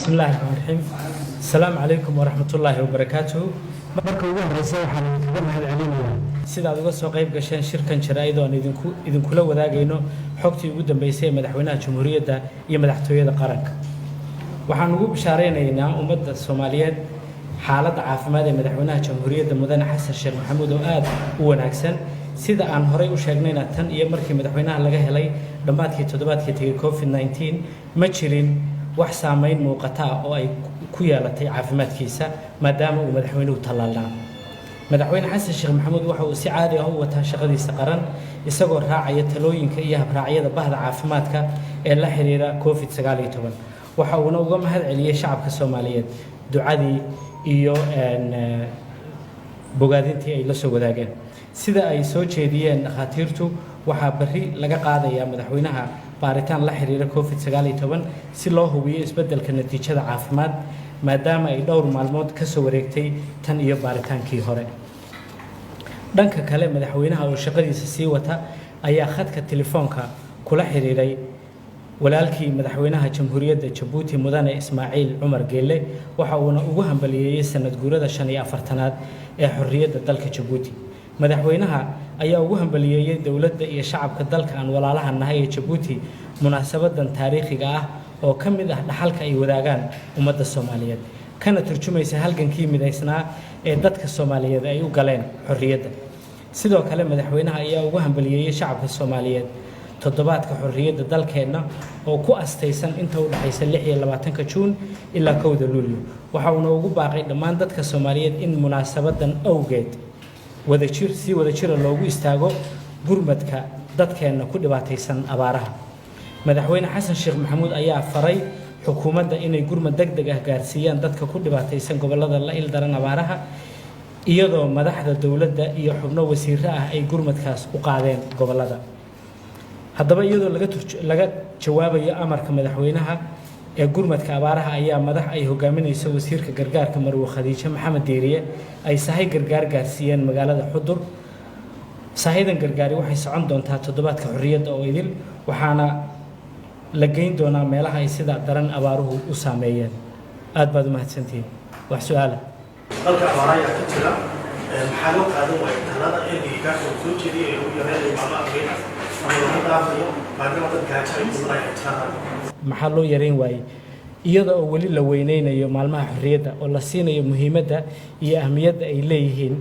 بسم الله الرحمن الرحيم السلام عليكم ورحمة الله وبركاته marka ugu horeysa waxaan idinkaga mahadcelinayaa sida aad uga soo qayb gasheen shirkan jaraa'id oo aan idinkula wadaagayno xogtii ugu dambeysay ee madaxweynaha jamhuuriyadda iyo madaxtooyada qaranka waxaan ugu bishaareynaa ummadda Soomaaliyeed xaaladda caafimaad ee madaxweynaha jamhuuriyadda mudane xasan sheekh maxamuud oo aad u wanaagsan sida aan horey u sheegnayna tan iyo markii madaxweynaha laga helay dhamaadkii toddobaadkii tagay COVID-19 ma jirin wax saameyn muuqata oo ay ku yeelatay caafimaadkiisa maadaama uu madaxweynuhu talaalnaa madaxweyne xasan sheekh maxamuud waxa uu si caadi ah u wataa shaqadiisa qaran isagoo raacaya talooyinka iyo habraacyada bahda caafimaadka ee la xiriira COVID-19 waxa uuna uga mahad celiyay shacabka Soomaaliyeed ducadii iyo bogaadintii ay la soo wadaageen sida ay soo jeediyeen dhakhaatiirtu waxaa bari laga qaadayaa madaxweynaha baaritaan la xiriira COVID-19 si loo hubiyo isbeddelka natiijada caafimaad maadaama ay dhowr maalmood ka soo wareegtay tan iyo baaritaankii hore dhanka kale madaxweynaha oo shaqadiisa sii wata ayaa khadka telefoonka kula xiriiray walaalkii madaxweynaha jamhuuriyadda Jabuuti mudane Ismaaciil Cumar Geelle waxa uuna ugu hambaliyeeyay sanad guurada 45aad ee xorriyadda dalka Jabuuti madaxweynaha ayaa ugu hambaliyeeyay dawladda iyo shacabka dalka aan walaalaha nahay ee Jabuuti munaasabadan taariikhiga ah oo ka mid ah dhaxalka ay wadaagaan ummadda Soomaaliyeed kana turjumaysa halgankii midaysnaa ee dadka Soomaaliyeed ay u galeen xorriyadda sidoo kale madaxweynaha ayaa ugu hambaliyeeyay shacabka Soomaaliyeed toddobaadka xorriyadda dalkeena oo ku astaysan inta u dhaxaysa 26 Juun ilaa 1 Luulyo waxa uu ugu baaqay dhammaan dadka Soomaaliyeed in munaasabadan awgeed wadajir loogu istaago gurmadka dadkeena ku dhibaataysan abaaraha madaxweyne xasan sheekh maxamuud ayaa faray xukuumadda inay gurmad degdeg ah gaarsiiyaan dadka ku dhibaataysan gobolada la ildaran abaaraha iyadoo madaxda dawladda iyo xubno wasiirro ah ay gurmadkaas u qaadeen gobolada haddaba iyadoo laga jawaabayo amarka madaxweynaha ee gurmadka abaaraha ayaa madax ay hogaaminayso wasiirka gargaarka Marwo Khadiija Maxamed Deeriye ay sahay gargaar gaarsiiyeen magaalada Xudur sahadan gargaari waxay socon doontaa toddobaadka xorriyadda oo idil waxaana la geyn doonaa meelaha ay sida daran abaaruhu u saameeyeen aad baad u mahadsantihiin wax su'aal dalka abaaraha ka jira maxaa loo qaadan waayay talada eedeyga soo jeediyay ee uu yareeyay maxaa loo yareyn waayay iyada oo wali la weyneynayo maalmaha xorriyadda oo la siinayo muhiimadda iyo ahmiyadda ay leeyihiin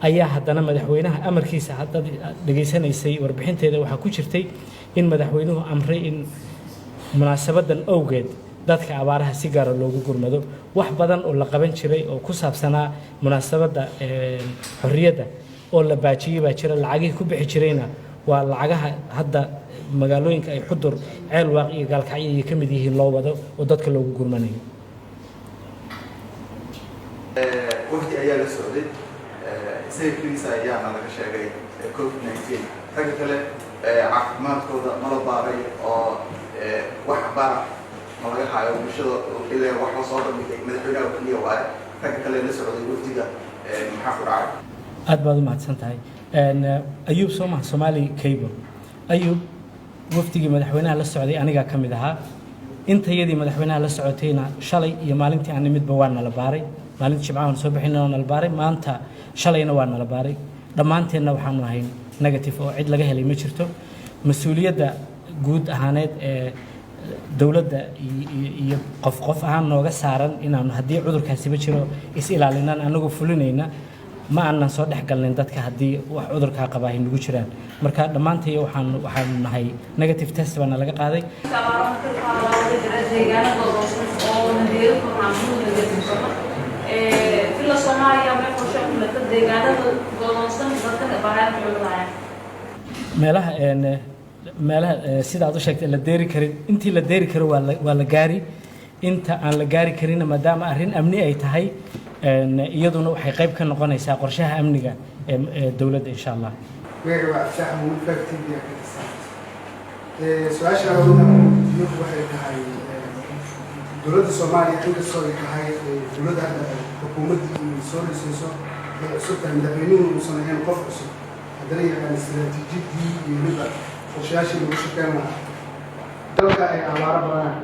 ayaa haddana madaxweynaha amarkiisa hadda dhageysanaysay warbixinteeda waxaa ku jirtay in madaxweynuhu amray in munaasabadan awgeed dadka abaaraha si gaar ah loogu gurmado wax badan oo la qaban jiray oo ku saabsanaa munaasabadda xorriyadda oo la baajiyay baa jira lacagihii ku bixi jirayna waa lacagaha hadda magaalooyinka ay Xudur Ceelwaaq iyo Gaalkacyo ay ka mid yihiin loo wado oo dadka loogu gurmanayo waqti ayaa la socday sayfkiisa ayaa laga sheegay COVID-19 rag kale caafimaadkooda ma la baaray oo wax baa ma laga hayo bulshada ilaa wax la soo bandhigay madaxweynaha kaliya waa rag kale la socday waqtiga maxaa ku dhacay aad baad u mahadsan tahay ayub Somali Cable ayub waftigii madaxweynaha la socday aniga ka mid ahaa intayadii madaxweynaha la socotayna shalay iyo maalintii aan nimidba waa nala baaray maalintii Jimcaha soo bixinayna nala baaray maanta shalayna waa nala baaray dhammaanteena waxaanu ahayn negative oo cid laga helay ma jirto mas'uuliyadda guud ahaaneed ee dawladda iyo qof ahaan nooga saaran inaanu haddii cudurkaasiba jiro is ilaalinaan anagu fulinayna ma aanan soo dhaxgalnay dadka hadii wax cudurka qabaahin lagu jiraan marka dhamaantii waxaan nahay negative test bana laga qaaday meelaha sida aad u sheegtay la deeri karin intii la deeri karo waa la gaari inta aan la gaari karin maadaama arrin amni ay tahay iyaduna waxay qayb ka noqonaysaa qorshaha amniga ee dawladda insha Allah weega waa sax mid faktiga ka tirsan su'aasha waxay tahay dawladda Soomaaliya inta soo tahay dawladda xukuumadda soo dhisayso sultan madaxweynuhu uu sameeyay qof cusub haddana yaqaan istiraatiijiyadii iyo midda qorshayaashii lagu shaqeyn lahaa dalka ay abaaro badan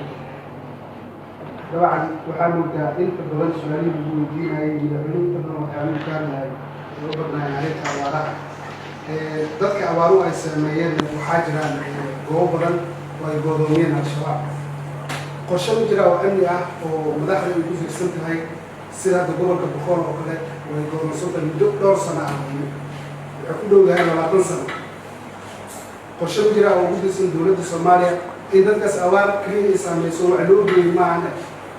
dabcan waxaa moodaa inta badan su-aalihii lagu weydiinayay madaxweynuhu inta badan waxyaaluhu ka hadlayay ay u badnaayeen arrinta abaaraha dadka abaaruhu ay saameeyeen waxaa jiraan goobo badan oo ay goodoomiyeen al-shabaab qorshe u jira oo amni ah oo madaxda ay ku fiirsan tahay sida hadda gobolka boqol oo kale oo ay goodoonsan tahay muddo dhowr sano ah waxay ku dhow yahay 20 sano qorshe u jira oo ugu dirsan dowladda Soomaaliya in dadkaas abaar kaliya ay saameyso wax loo geeyay maana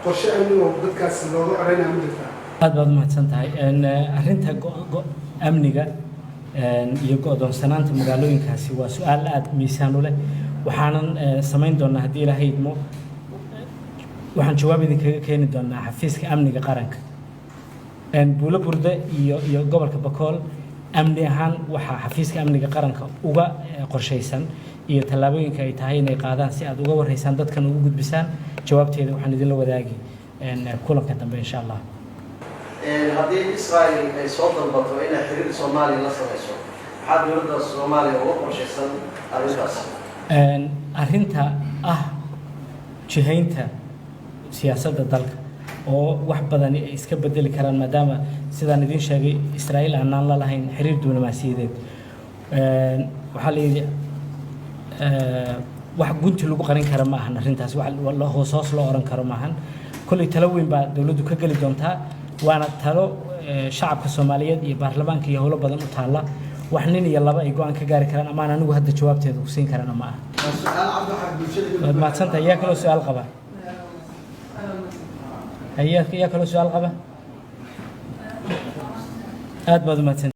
qorshe amni oo dadkaas looga xoreynayo ma jirtaa aad baad mahadsan tahay arrinta amniga iyo go'doonsanaanta magaalooyinkaasi waa su'aal aad miisaan u leh waxaanan samayn doonaa haddii ilaahay idmo waxaan jawaab idinkaga keeni doonaa xafiiska amniga qaranka buulo burde iyo gobolka bakool amni ahaan waxaa xafiiska amniga qaranka uga qorshaysan iyo tallaabooyinka ay tahay inay qaadaan si aad uga warreysaan dadkan ugu gudbisaan jawaabteeda waxaan idinla wadaagi kulanka dambe insha allah haddii Israel ay soo dalbato inay xiriir Soomaaliya la samayso maxaa dowladda Soomaaliya uga qorshaysan arrintaas arrinta jihaynta siyaasadda dalka oo wax badan ay iska bedeli karaan maadaama sidaan idin sheegay Israel aanan la lahayn xiriir diblomaasiyadeed waxaa la yidhi wax gunti lagu qarin kara ma ahan arrintaas wax hoos loo oran karo ma ahan kulli talo weyn baa dowladdu ka gali doontaa waana talo shacabka Soomaaliyeed iyo baarlamaanka iyo howlo badan u taala wax nin iyo laba ay go'aan ka gaari karaan ama anigu hadda jawaabteeda ku siin karana ma aha ma santa yaa kala su'aal qaba yaa kala su'aal qaba aad baad u mahadsan